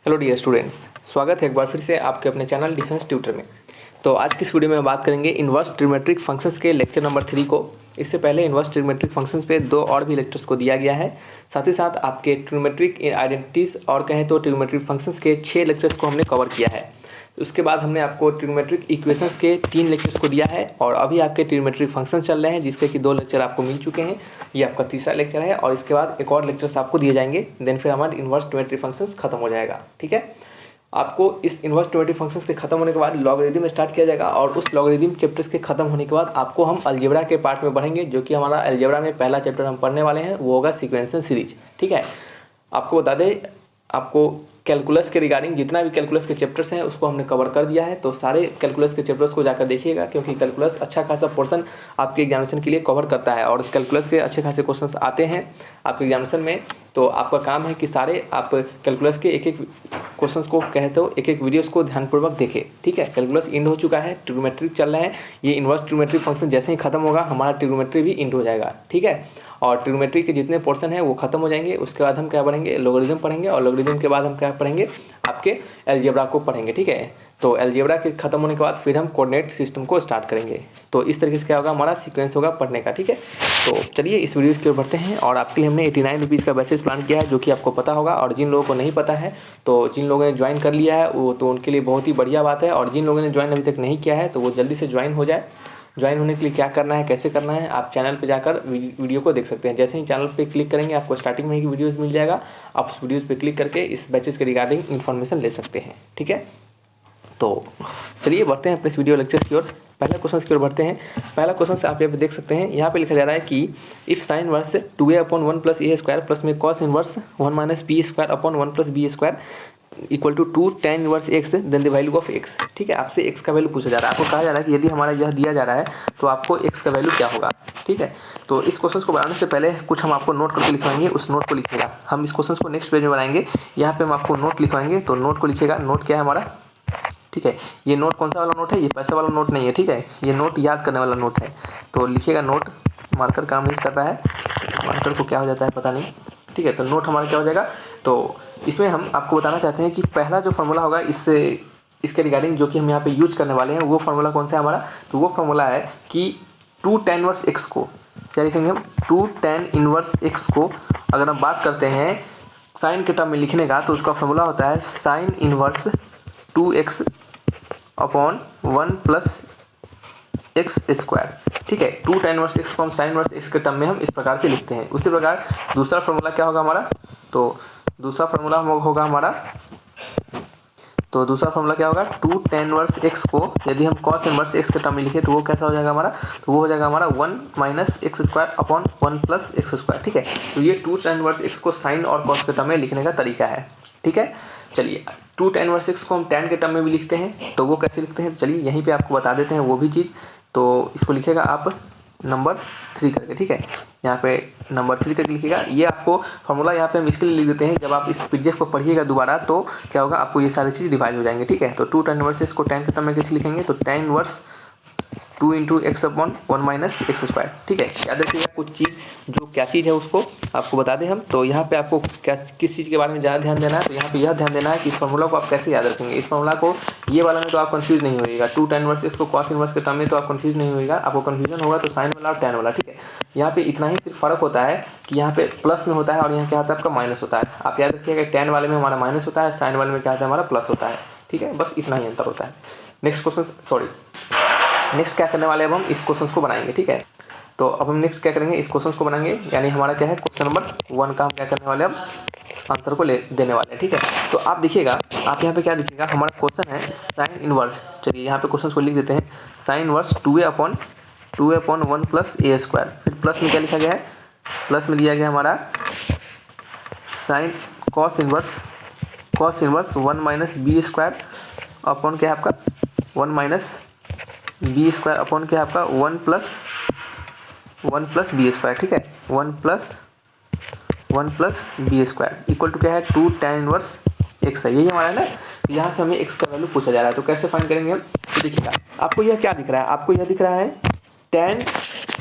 Hello dear students, स्वागत है एक बार फिर से आपके अपने चैनल डिफेंस ट्यूटर में। तो आज की इस वीडियो में बात करेंगे इन्वर्स ट्रिग्नोमेट्रिक फंक्शंस के लेक्चर नंबर 3 को। इससे पहले इन्वर्स ट्रिग्नोमेट्रिक फंक्शंस पे 2 और भी लेक्चर्स को दिया गया है। साथ ही साथ आपके ट्रिग्नोमेट्रिक आइडेंटिटीज़ और कहें तो ट्रिग्नोमेट्रिक फंक्शंस के 6 लेक्चर्स को हमने कवर किया है। उसके बाद हमने आपको ट्रिग्नोमेट्रिक इक्वेशंस के 3 लेक्चर्स को दिया है और अभी आपके ट्रिग्नोमेट्रिक फंक्शन चल रहे हैं जिसके कि 2 लेक्चर आपको मिल चुके हैं। ये आपका तीसरा लेक्चर है और इसके बाद एक और लेक्चर्स आपको दिए जाएंगे। देन फिर हमारा इन्वर्स ट्रिग्नोमेट्रिक फंक्शंस खत्म हो जाएगा। ठीक है, आपको इस इन्वर्स ट्रिग्नोमेट्रिक फंक्शंस के खत्म होने के बाद लॉगरिथम स्टार्ट किया जाएगा और उस लॉगरिथम चैप्टर्स के खत्म होने के बाद आपको हम अलजेब्रा के पार्ट में बढ़ेंगे, जो कि हमारा अलजेब्रा में पहला चैप्टर हम पढ़ने वाले हैं, वो होगा सीक्वेंशियल सीरीज। ठीक है, आपको बता दें, आपको कैलकुलस के रिगार्डिंग जितना भी कैलकुलस के चैप्टर्स हैं उसको हमने कवर कर दिया है। तो सारे कैलकुलस के चैप्टर्स को जाकर देखिएगा, क्योंकि कैलकुलस अच्छा खासा पोर्शन आपके एग्जामिनेशन के लिए कवर करता है और कैलकुलस से अच्छे खासे क्वेश्चंस आते हैं आपके एग्जामिनेशन में। तो आपका काम है कि सारे आप कैलकुलस के एक एक क्वेश्चंस को कहते हो, एक एक वीडियोस को ध्यानपूर्वक देखें। ठीक है, कैलकुलस इंड हो चुका है, ट्रिग्नोमेट्रिक चल रहे हैं। ये इन्वर्स ट्रिग्नोमेट्रिक फंक्शन जैसे ही खत्म होगा हमारा ट्रिग्नोमेट्री भी इंड हो जाएगा। ठीक है, और ट्रिग्नोमेट्री के जितने पोर्शन है वो खत्म हो जाएंगे। उसके बाद हम क्या पढ़ेंगे, लोगरिथम पढ़ेंगे और लोगरिथम के बाद हम क्या पढ़ेंगे, आपके अलजेब्रा को पढ़ेंगे। ठीक है, तो अलजेब्रा के खत्म होने के बाद फिर हम कोऑर्डिनेट सिस्टम को स्टार्ट करेंगे। तो इस तरीके से क्या होगा, हमारा सीक्वेंस होगा पढ़ने का। ठीक है, तो चलिए इस वीडियो की ओर बढ़ते हैं। और आपके लिए हमने 89 रुपीज़ का बैचेस प्लान किया है, जो कि आपको पता होगा। और जिन लोगों को नहीं पता है, तो जिन लोगों ने ज्वाइन कर लिया है वो तो उनके लिए बहुत ही बढ़िया बात है, और जिन लोगों ने ज्वाइन अभी तक नहीं किया है तो वो जल्दी से ज्वाइन हो जाए। ज्वाइन होने के लिए क्या करना है, कैसे करना है, आप चैनल पे जाकर वीडियो को देख सकते हैं। जैसे ही चैनल पे क्लिक करेंगे आपको स्टार्टिंग में ही वीडियोस मिल जाएगा। आप उस वीडियोस पे क्लिक करके इस बैचेस के रिगार्डिंग इन्फॉर्मेशन ले सकते हैं। ठीक है, तो चलिए बढ़ते हैं अपने इस वीडियो लेक्चर्स की ओर। पहले क्वेश्चन की ओर बढ़ते हैं। पहला क्वेश्चन से आप यहाँ पे देख सकते हैं, यहाँ पे लिखा जा रहा है कि if sine inverse 2a/1 + a² plus में cos inverse 1 - b² / 1 + b² equal to 2 tan inverse x then the value of x। ठीक है, आपसे x का वैल्यू पूछा जा रहा है। आपको कहा जा रहा है कि यदि हमारा यह दिया जा रहा है तो आपको x का वैल्यू क्या होगा। ठीक है, तो इस क्वेश्चन को बनाने से पहले कुछ हम आपको नोट करके लिखवाएंगे, उस नोट को लिखिएगा। हम इस क्वेश्चन को नेक्स्ट पेज में बनाएंगे, यहाँ पे हम आपको नोट लिखवाएंगे, तो नोट को लिखिएगा। नोट क्या है हमारा, ठीक है, ये नोट कौन सा वाला नोट है, ये पैसे वाला नोट नहीं है। ठीक है, ये नोट याद करने वाला नोट है, तो लिखिएगा नोट। मार्कर काम नहीं कर रहा है, मार्कर को क्या हो जाता है पता नहीं। ठीक है, तो नोट हमारा क्या हो जाएगा, तो इसमें हम आपको बताना चाहते हैं कि पहला जो फार्मूला होगा इसके रिगार्डिंग जो कि हम यहाँ पे यूज करने वाले हैं, वो फार्मूला कौन सा है हमारा, तो वो फार्मूला है कि 2 tan इनवर्स x को क्या लिखेंगे हम, 2 tan इनवर्स x को अगर हम बात करते हैं साइन के टर्म में लिखने का, तो उसका फार्मूला होता है साइन इनवर्स 2x/1 + x²। ठीक है, 2 tan इनवर्स x को हम साइन इनवर्स x के टर्म में हम इस प्रकार से लिखते हैं। उसी प्रकार दूसरा फार्मूला क्या होगा हमारा, तो दूसरा फार्मूला होगा हमारा, तो दूसरा फार्मूला क्या होगा, 2 tan इनवर्स x को यदि हम cos इनवर्स x के टर्म में लिखें तो वो कैसा हो जाएगा हमारा, तो वो हो जाएगा हमारा 1 - x² / 1 + x²। ठीक है, तो ये 2 tan इनवर्स x को साइन और cos के टर्म में लिखने का तरीका है। ठीक है, चलिए 2 tan इनवर्स x को हम tan के टर्म में भी लिखते हैं, तो वो कैसे लिखते हैं, तो चलिए यहीं पे आपको बता देते हैं वो भी चीज़। तो इसको लिखेगा आप नंबर 3 करके। ठीक है, यहाँ पे नंबर 3 करके लिखिएगा। ये आपको फार्मूला यहाँ पे हम इसके लिए लिख देते हैं, जब आप इस पीडीएफ को पढ़िएगा दोबारा तो क्या होगा, आपको ये सारी चीज़ डिवाइड हो जाएंगे। ठीक है, तो 2 tan इनवर्स को tan के टर्म में कैसे लिखेंगे, तो tan इनवर्स 2 × x/1 - x²। ठीक है, याद रखिएगा कुछ चीज़, जो क्या चीज़ है उसको आपको बता दें हम। तो यहाँ पे आपको क्या किस चीज़ के बारे में ज़्यादा ध्यान देना है, तो यहाँ पे यह ध्यान देना है कि इस फार्मूला को आप कैसे याद रखेंगे। इस फार्मूला को ये वाला में तो आप कंफ्यूज नहीं होइएगा, 2 tan इनवर्स को cos इनवर्स के टर्म में तो आप कंफ्यूज नहीं होइएगा। आपको कंफ्यूजन होगा तो साइन वाला और tan वाला। ठीक है, यहाँ पे इतना ही सिर्फ फ़र्क होता है कि यहाँ पे प्लस में होता है और यहाँ क्या होता है आपका माइनस होता है। आप याद रखिएगा tan वाले में हमारा माइनस होता है, साइन वाले में क्या होता है हमारा प्लस होता है। ठीक है, बस इतना ही अंतर होता है। नेक्स्ट क्या करने वाले हैं, अब हम इस क्वेश्चन को बनाएंगे। ठीक है, तो अब हम नेक्स्ट क्या करेंगे, इस क्वेश्चन को बनाएंगे, यानी हमारा क्या है क्वेश्चन नंबर 1 का हम क्या करने वाले हैं, अब आंसर को देने वाले हैं। ठीक है, तो आप देखिएगा, आप यहाँ पे क्या देखिएगा, हमारा क्वेश्चन है साइन इनवर्स। चलिए यहाँ पे क्वेश्चन को लिख देते हैं, साइन इनवर्स 2a/1 + a²। फिर प्लस में क्या लिखा गया है, प्लस में दिया गया हमारा sign cos inverse 1 - b² upon क्या है आपका 1 - b² अपॉन क्या है आपका 1 + b²। ठीक है, 1 + b² इक्वल टू क्या है 2 tan इनवर्स x है। यही हमारा है ना, यहाँ से हमें x का वैल्यू पूछा जा रहा है, तो कैसे फाइंड करेंगे हम, तो देखिएगा आपको यह क्या दिख रहा है, आपको यह दिख रहा है tan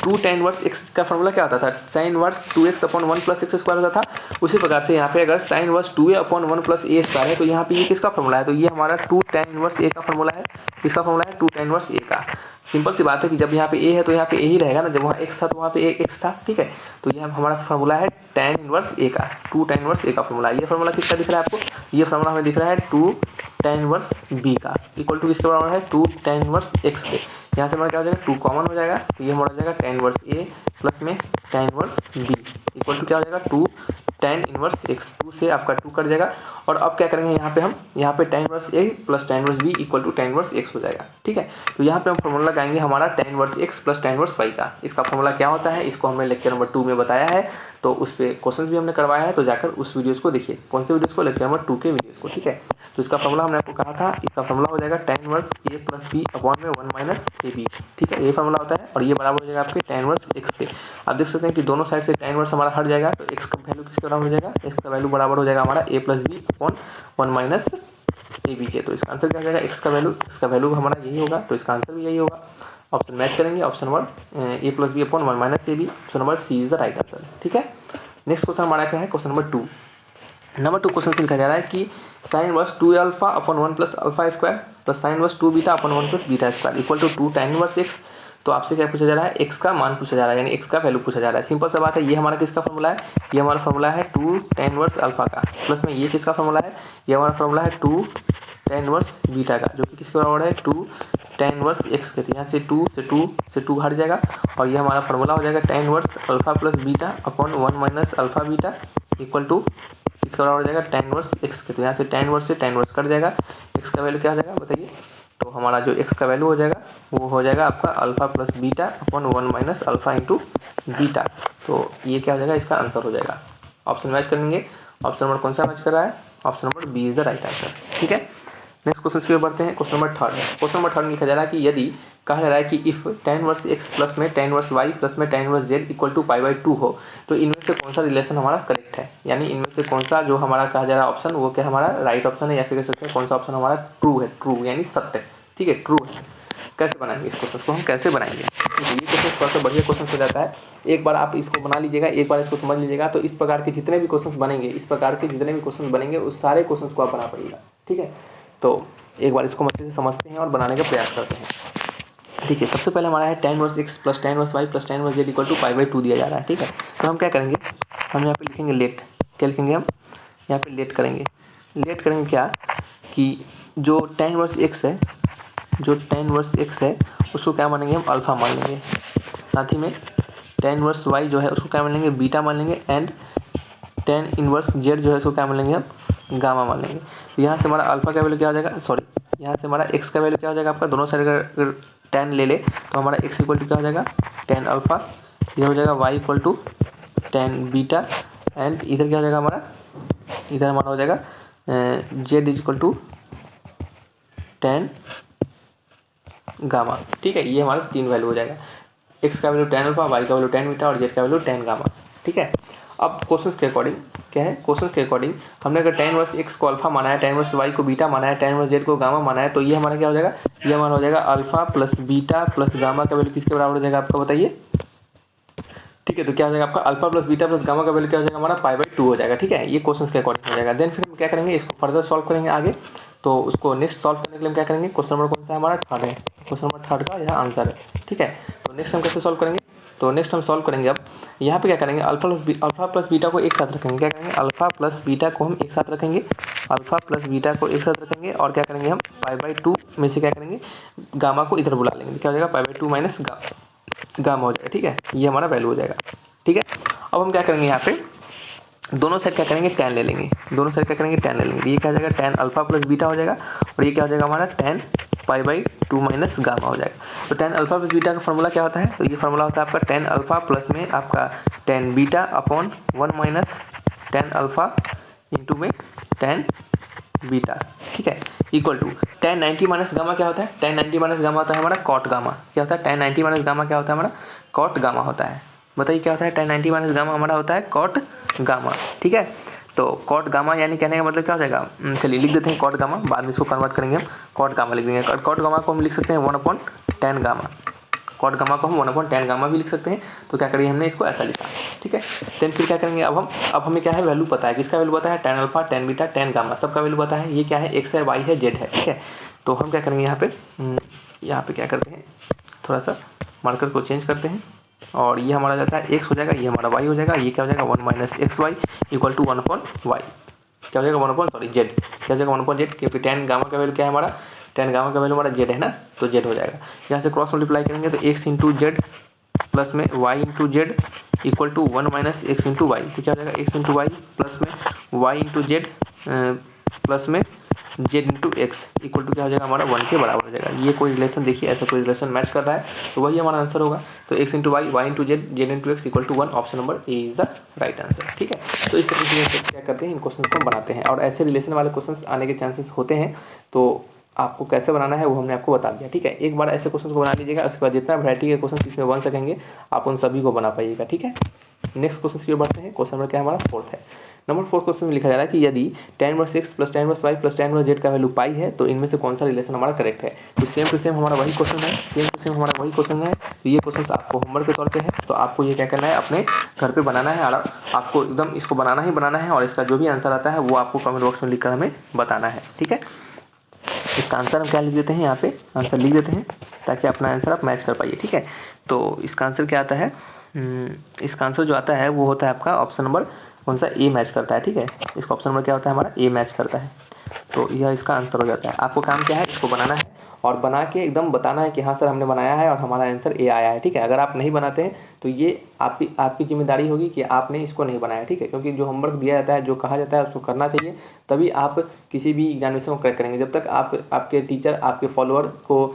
to tan inverse x का फॉर्मूला क्या होता था, sin inverse 2x upon 1 plus x square होता था। उसी प्रकार से यहाँ पे अगर sin inverse 2a upon 1 plus A square है तो यहाँ पे ये किसका फॉर्मूला है, तो ये हमारा 2 tan इनवर्स a का फॉर्मूला है। किसका फॉर्मूला है, 2 tan इनवर्स a का। सिंपल सी बात है कि जब यहाँ पे a है तो यहाँ पे a ही रहेगा ना, जब वहाँ x था तो वहाँ पे x था, ठीक है। तो ये हमारा फॉर्मूला है tan इनवर्स a का, 2 tan इनवर्स a का फॉर्मूला। ये फॉर्मूला किसका दिख रहा है आपको, ये फॉर्मूला हमें दिख रहा है 2 tan इनवर्स b का, इक्वल टू किसके बराबर है, 2 tan इनवर्स x के। यहाँ से हमारा क्या हो जाएगा, 2 कॉमन हो जाएगा तो ये हमारा हो जाएगा tan इनवर्स a प्लस में tan inverse b equal to क्या हो जाएगा, 2 tan इनवर्स x। 2 से आपका 2 कट जाएगा। और अब क्या करेंगे यहाँ पे हम, यहाँ पे tan inverse a plus tan inverse b equal to tan inverse x हो जाएगा, ठीक है। तो यहाँ पे हम फॉर्मूला लगाएंगे हमारा tan inverse x plus tan inverse y का। इसका फॉर्मूला क्या होता है, इसको हमने लेक्चर नंबर 2 में बताया है, तो उस पर क्वेश्चन भी हमने करवाया है, तो जाकर उस वीडियोज़ को देखिए। कौन से वीडियोज़ को, लेक्चर नंबर 2 के वीडियोज़ को, ठीक है। तो इसका फॉर्मूला हमने आपको कहा था, इसका फॉर्मूला हो जाएगा tan inverse a plus b upon में 1 माइनस ए बी, ठीक है। ये फॉर्मूला होता है और ये बराबर हो जाएगा आपके tan इनवर्स x के। आप देख सकते हैं कि दोनों साइड से tan इनवर्स हमारा हट जाएगा, तो x का वैल्यू किसके बराबर हो जाएगा, x का वैल्यू बराबर हो जाएगा हमारा a plus B upon 1 minus A B के। तो इसका आंसर क्या हो जाएगा, x का वैल्यू हमारा यही होगा, तो इसका आंसर भी यही होगा। ऑप्शन मैच करेंगे, option number a plus B upon 1 minus A B, option number C is the right answer, ठीक है। नेक्स्ट क्वेश्चन हमारा क्या है, क्वेश्चन नंबर 2। नंबर 2 क्वेश्चन से लिखा जा रहा है कि sine inverse 2 alpha upon 1 plus alpha square plus sine inverse 2 beta upon 1 plus beta square equal to 2 tan inverse x। तो आपसे क्या पूछा जा रहा है, x का मान पूछा जा रहा है, यानी x का वैल्यू पूछा जा रहा है। सिंपल सा बात है, ये हमारा किसका फॉर्मूला है, ये हमारा फॉर्मूला है 2 tan इनवर्स अल्फा का, प्लस में ये किसका फॉर्मूला है, ये हमारा फॉर्मूला है 2 tan इनवर्स बीटा का, जो कि किसके बराबर है 2 tan इनवर्स x के। यहाँ से 2 हट जाएगा और ये हमारा फॉर्मूला हो जाएगा tan inverse alpha plus beta upon 1 minus alpha beta equal to इसका बराबर हो जाएगा tan इनवर्स x के। तो यहाँ से tan इनवर्स से tan इनवर्स कट जाएगा, x का वैल्यू क्या हो जाएगा बताइए। तो हमारा जो x का वैल्यू हो जाएगा वो हो जाएगा आपका alpha plus beta upon 1 minus alpha into beta. तो ये क्या हो जाएगा, इसका आंसर हो जाएगा। ऑप्शन मैच करेंगे, ऑप्शन नंबर कौन सा मैच कर रहा है, ऑप्शन नंबर B is the right answer, ठीक है। नेक्स्ट क्वेश्चन पे बढ़ते हैं, क्वेश्चन नंबर 3 है। क्वेश्चन नंबर 3 में लिखा जा रहा है कि यदि कहा जा रहा है कि if tan inverse x plus में tan इनवर्स y प्लस में tan inverse z equal to π/2 हो तो इनमें से कौन सा रिलेशन हमारा करेक्ट है, यानी इनमें से कौन सा जो हमारा कहा जा रहा है ऑप्शन वो क्या हमारा राइट ऑप्शन है, या फिर कह सकते हैं कौन सा ऑप्शन हमारा ट्रू है, ट्रू यानी सत्य, ठीक है, ट्रू है। कैसे बनाएंगे इस क्वेश्चन को, हम कैसे बनाएंगे, ये क्वेश्चन थोड़ा सा बढ़िया क्वेश्चन हो जाता है। एक बार आप इसको बना लीजिएगा, एक बार इसको समझ लीजिएगा, तो इस प्रकार के जितने भी क्वेश्चन बनेंगे, इस प्रकार के जितने भी क्वेश्चन बनेंगे उस सारे क्वेश्चन को आप बना पाइएगा, ठीक है। तो एक बार इसको अच्छे से समझते हैं और बनाने का प्रयास करते हैं। ठीक है, सबसे पहले हमारा है tan inverse x plus tan inverse y plus tan inverse z equal to π/2 दिया जा रहा है, ठीक है। तो हम क्या करेंगे, हम यहाँ पे लिखेंगे लेट, क्या लिखेंगे हम यहाँ पे लेट करेंगे। लेट करेंगे क्या कि जो tan इनवर्स x है, जो tan इनवर्स x है उसको क्या मानेंगे हम अल्फ़ा मान लेंगे, साथ ही में tan इनवर्स y जो है उसको क्या मान लेंगे बीटा मान लेंगे, एंड tan इनवर्स z जो है उसको क्या मान लेंगे हम गामा मान लेंगे। तो यहाँ से हमारा अल्फ़ा का वैल्यू क्या हो जाएगा, सॉरी यहाँ से हमारा x का वैल्यू क्या हो जाएगा आपका, दोनों साइड अगर tan ले ले तो हमारा x इक्वल टू क्या हो जाएगा tan अल्फ़ा, इधर हो जाएगा y equal to tan beta, and इधर क्या हो जाएगा हमारा, इधर हमारा हो जाएगा z equal to tan gamma, ठीक है। ये हमारा 3 वैल्यू हो जाएगा, x का वैल्यू tan अल्फ़ा, y का वैल्यू tan बीटा और z का वैल्यू tan गामा, ठीक है। अब क्वेश्चंस के अकॉर्डिंग क्या है, क्वेश्चंस के अकॉर्डिंग हमने अगर tan इनवर्स x को अल्फा माना है, tan इनवर्स y को बीटा माना है, tan इनवर्स z को गामा माना है, तो ये हमारा क्या हो जाएगा, ये हमारा हो जाएगा alpha plus beta plus gamma का वैल्यू किसके बराबर हो जाएगा आपका बताइए, ठीक है। तो क्या हो जाएगा आपका alpha plus beta plus gamma का वैल्यू क्या हो जाएगा हमारा π/2 हो जाएगा, ठीक है। ये क्वेश्चंस के अकॉर्डिंग हो जाएगा। देन फिर हम क्या करेंगे, इसको फर्दर सॉल्व करेंगे आगे। तो उसको नेक्स्ट सॉल्व करने के लिए हम क्या करेंगे, क्वेश्चन नंबर कौन सा है हमारा 3 है, क्वेश्चन नंबर 3 का यह आंसर है, ठीक है। तो नेक्स्ट हम कैसे सॉल्व करेंगे, तो नेक्स्ट हम सॉल्व करेंगे। अब यहाँ पे क्या करेंगे, अल्फा प्लस बीटा को एक साथ रखेंगे, क्या करेंगे अल्फा प्लस बीटा को हम एक साथ रखेंगे, अल्फा प्लस बीटा को एक साथ रखेंगे, और क्या करेंगे हम π/2 में से क्या करेंगे गामा को इधर बुला लेंगे, क्या हो जाएगा π/2 माइनस गामा हो जाएगा, ठीक है। ये हमारा वैल्यू हो जाएगा, ठीक है। अब हम क्या करेंगे, यहाँ पे दोनों साइड क्या करेंगे tan ले लेंगे, दोनों साइड क्या करेंगे tan ले लेंगे। ये क्या हो जाएगा tan अल्फा प्लस बीटा हो जाएगा, और ये क्या हो जाएगा हमारा tan π/2 माइनस गामा हो जाएगा। तो tan अल्फा प्लस बीटा का फॉर्मूला क्या होता है, तो ये फॉर्मूला होता है आपका tan अल्फा प्लस में आपका tan beta upon 1 minus tan alpha into में tan बीटा, ठीक है, equal to tan 90 minus gamma क्या होता है, tan 90 माइनस गामा होता है हमारा कॉट गामा। क्या होता है tan 90 माइनस गामा, क्या होता है हमारा कॉट गामा होता है। बताइए क्या होता है tan 90 माइनस गामा हमारा होता है कॉट गामा, ठीक है। तो कॉट गामा यानी कहने का मतलब क्या हो जाएगा, चलिए लिख देते हैं कॉट गामा, बाद में इसको कन्वर्ट करेंगे हम, कॉट गामा लिख देंगे। कॉट गामा को हम लिख सकते हैं 1/tan गामा, कॉट गामा को हम 1/tan गामा भी लिख सकते हैं। तो क्या करिए हमने इसको ऐसा लिखा, ठीक है। देन फिर क्या करेंगे, अब हमें क्या है वैल्यू पता है, किसका वैल्यू पता है, tan alpha, tan beta, tan gamma सबका वैल्यू पता है। ये क्या है, x है, y है, z है, ठीक है। तो हम क्या करेंगे यहाँ पे क्या करते हैं, थोड़ा सा मार्कर को चेंज करते हैं और ये हमारा जाता है x हो जाएगा, ये हमारा y हो जाएगा, ये क्या हो जाएगा 1 - xy इक्वल टू 1/y क्या हो जाएगा 1/z क्या हो जाएगा 1/z, क्योंकि tan गामा का वैल्यू क्या है हमारा, tan गामा का वैल्यू हमारा z है ना, तो z हो जाएगा। यहाँ से क्रॉस मल्टीप्लाई करेंगे तो x इंटू जेड प्लस में y into Z equal to 1 - x into Y, तो क्या हो जाएगा x इंटू वाई प्लस में y इंटू जेड प्लस में z into X equal to क्या हो जाएगा हमारा 1 के बराबर हो जाएगा। ये कोई रिलेशन देखिए, ऐसा कोई रिलेशन मैच कर रहा है तो वही हमारा आंसर होगा। तो x into Y, y into Z, z into X equal to 1, option number A is the right answer, ठीक है। तो इस तरीके से क्या करते हैं, इन क्वेश्चन को बनाते हैं और ऐसे रिलेशन वाले क्वेश्चन आने के चांसेस होते हैं। तो आपको कैसे बनाना है वो हमने आपको बता दिया, ठीक है। एक बार ऐसे क्वेश्चन को बना लीजिएगा, उसके बाद जितना वैरायटी के क्वेश्चन इसमें बन सकेंगे आप उन सभी को बना पाइएगा, ठीक है। नेक्स्ट क्वेश्चन की ओर बढ़ते हैं। क्वेश्चन नंबर क्या हमारा 4th है। नंबर 4 क्वेश्चन में लिखा जा रहा है कि यदि tan inverse x plus tan inverse y plus tan inverse z का वैल्यू पाई है तो इनमें से कौन सा रिलेशन हमारा करेक्ट है। तो सेम टू सेम हमारा वही क्वेश्चन है, तो ये क्वेश्चन आपको होमवर्क के तौर पे है। तो आपको ये क्या करना है, अपने घर पे बनाना है और आपको एकदम इसको बनाना ही बनाना है और इसका जो भी आंसर आता है वो आपको कमेंट बॉक्स में लिखकर हमें बताना है, ठीक है। इसका आंसर हम क्या लिख देते हैं, यहाँ पे आंसर लिख देते हैं ताकि अपना आंसर आप मैच कर पाइए, ठीक है। तो इसका आंसर क्या आता है, इसका आंसर जो आता है वो होता है आपका ऑप्शन नंबर कौन सा, ए मैच करता है, ठीक है। इसका ऑप्शन नंबर क्या होता है हमारा, ए मैच करता है। तो यह इसका आंसर हो जाता है। आपको काम क्या है, इसको बनाना है और बना के एकदम बताना है कि हाँ सर हमने बनाया है और हमारा आंसर ए आया है, ठीक है। अगर आप नहीं बनाते हैं तो ये आपकी जिम्मेदारी होगी कि आपने इसको नहीं बनाया, ठीक है। क्योंकि जो होमवर्क दिया जाता है, जो कहा जाता है उसको करना चाहिए, तभी आप किसी भी एग्जामिनेशन को क्रैक करेंगे। जब तक आपके टीचर आपके फॉलोअर को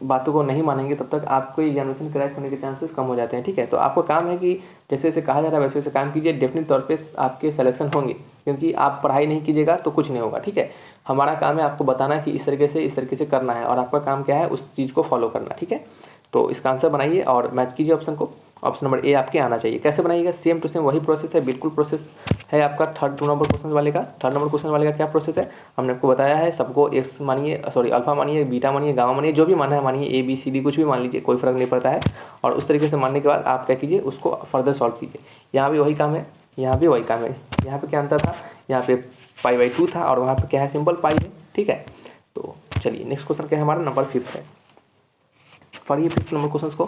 बातों को नहीं मानेंगे तब तक आपको एग्जामिनेशन क्रैक होने के चांसेस कम हो जाते हैं, ठीक है। तो आपको काम है कि जैसे जैसे कहा जा रहा है वैसे वैसे काम कीजिए, डेफिनेट तौर पे आपके सिलेक्शन होंगे। क्योंकि आप पढ़ाई नहीं कीजिएगा तो कुछ नहीं होगा, ठीक है। हमारा काम है आपको बताना कि इस तरीके से करना है और आपका काम क्या है उस चीज़ को फॉलो करना, ठीक है। तो इसका आंसर बनाइए और मैच कीजिए ऑप्शन को। ऑप्शन नंबर ए आपके आना चाहिए। कैसे बनाइएगा, सेम टू सेम वही प्रोसेस है, बिल्कुल प्रोसेस है आपका थर्ड नंबर क्वेश्चन वाले का क्या प्रोसेस है हमने आपको बताया है। सबको एक्स मानिए, सॉरी अल्फा मानिए, बीटा मानिए, गामा मानिए, जो भी मानना है मानिए, ए बी सी डी कुछ भी मान लीजिए, कोई फर्क नहीं पड़ता है। और उस तरीके से मानने के बाद आप क्या कीजिए, उसको फर्दर सॉल्व कीजिए। यहाँ भी वही काम है, यहाँ भी वही काम है। यहाँ पे क्या अंतर था, यहाँ पे π/2 था और वहाँ पे क्या है, सिंपल पाई है, ठीक है। तो चलिए नेक्स्ट क्वेश्चन क्या है हमारा, नंबर 5 है। पढ़िए 5th नंबर क्वेश्चन को।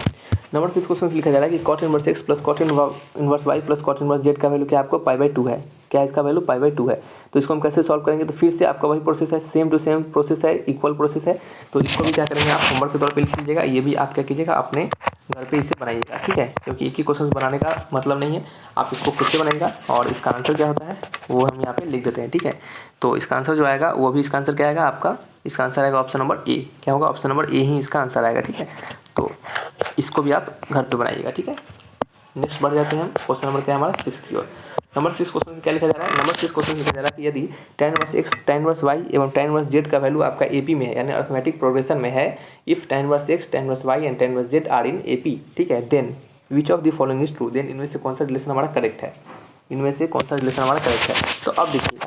नंबर 5th क्वेश्चन लिखा जा रहा है कि cot inverse x plus cot inverse y plus cot inverse z का वैल्यू क्या आपको π/2 है। क्या इसका वैल्यू π/2 है। तो इसको हम कैसे सॉल्व करेंगे, तो फिर से आपका वही प्रोसेस है, सेम टू सेम प्रोसेस है, इक्वल प्रोसेस है। तो इसको भी क्या करेंगे आप होमवर्क के तौर पे लिख लीजिएगा। ये भी आप क्या कीजिएगा, अपने घर पे इसे बनाइएगा, ठीक है। क्योंकि एक ही क्वेश्चन बनाने का मतलब नहीं है, आप इसको खुद से बनाइएगा। और इसका आंसर क्या होता है वो हम यहाँ पे लिख देते हैं, ठीक है। तो इसका आंसर जो आएगा वो भी, इसका आंसर क्या आएगा आपका, इसका आंसर आएगा ऑप्शन नंबर ए। क्या होगा, ऑप्शन नंबर ए ही इसका आंसर आएगा, ठीक है। तो इसको भी आप घर पे बनाइएगा, ठीक है। नेक्स्ट बढ़ जाते हैं हम। क्वेश्चन नंबर क्या है हमारा 6th की ओर। नंबर 6 क्वेश्चन में क्या लिखा जा रहा है, नंबर 6 क्वेश्चन लिखा जा रहा है कि यदि tan inverse x, tan inverse y एवं tan इनवर्स z का वैल्यू आपका AP में है, यानी अर्थमेटिक प्रोग्रेशन में है। If tan inverse x, tan inverse y and tan inverse z are in AP, ठीक है, then which of the following is true. Then इनमें से कौन सा रिलेशन हमारा करेक्ट है, इनमें से कौन सा रिलेशन हमारा करेक्ट है। तो अब देखिए,